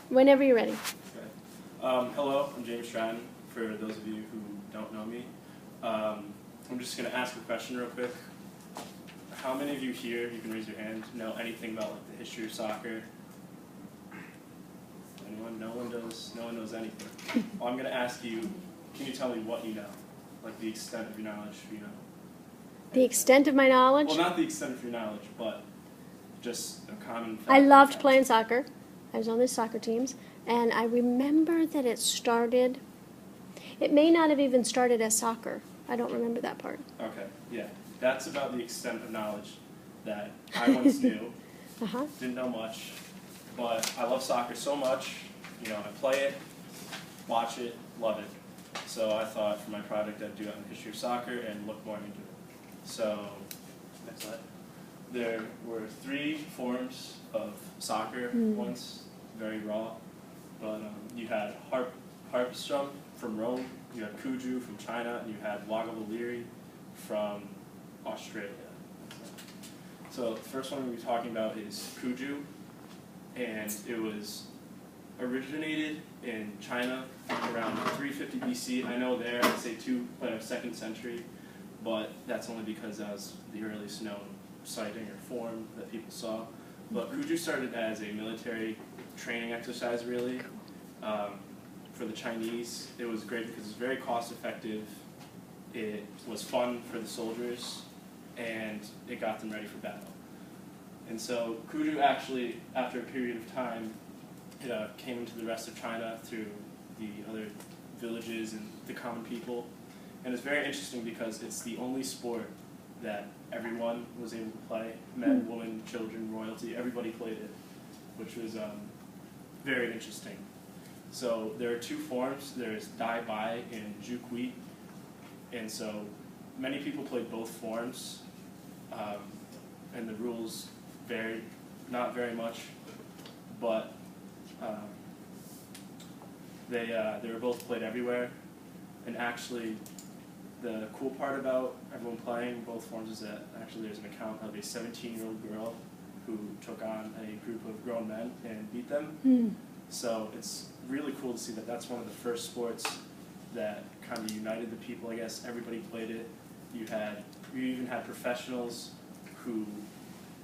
Whenever you're ready. Okay. Hello, I'm James Stratton, for those of you who don't know me. I'm just going to ask a question real quick. How many of you here, you can raise your hand, know anything about like the history of soccer? Anyone? No one does. No one knows anything. Well, I'm going to ask you, can you tell me what you know? Like the extent of your knowledge, you know? The extent of my knowledge? Well, not the extent of your knowledge, but just a common fact. I loved playing soccer. I was on the soccer teams. And I remember that it may not have even started as soccer. I don't remember that part. Okay, yeah. That's about the extent of knowledge that I once knew. Didn't know much, but I love soccer so much. You know, I play it, watch it, love it. So I thought for my project I'd do it on the history of soccer and look more into it. So, next slide. There were 3 forms of soccer once, very raw. But you had Harpstrom from Rome, you had Kuju from China, and you had Waggavaliri from Australia. So the first one we'll be talking about is Kuju, and it was originated in China around 350 BC. I know there, I'd say 2nd century, but that's only because that was the earliest known sighting or form that people saw. But Kuju started as a military training exercise, really. For the Chinese, it was great because it was very cost effective, it was fun for the soldiers, and it got them ready for battle. And so Kuju actually, after a period of time, it came into the rest of China through the other villages and the common people. And it's very interesting because it's the only sport that everyone was able to play. Men, women, children, royalty, everybody played it, which was very interesting. So there are 2 forms. There's Dai Bai and Jukui. And so many people played both forms, and the rules varied, not very much, but they were both played everywhere. And actually, the cool part about everyone playing both forms is that actually there's an account of a 17-year-old girl who took on a group of grown men and beat them. So it's really cool to see that that's one of the first sports that kind of united the people, I guess. Everybody played it. You even had professionals who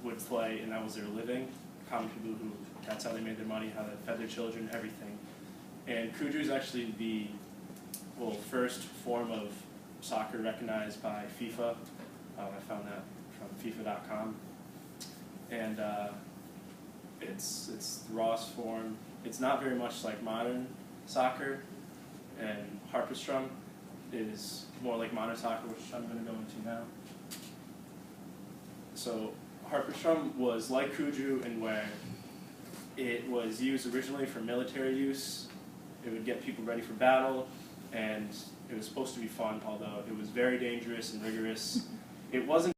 would play, and that was their living. Common people who, that's how they made their money, how they fed their children, everything. And Kuju is actually the first form of soccer recognized by FIFA. I found that from FIFA.com. And it's the rawest form. It's not very much like modern soccer, and Harpstrom is more like modern soccer, which I'm going to go into now. So Harpstrom was like Kuju in where it was used originally for military use. It would get people ready for battle, and it was supposed to be fun, although it was very dangerous and rigorous. It wasn't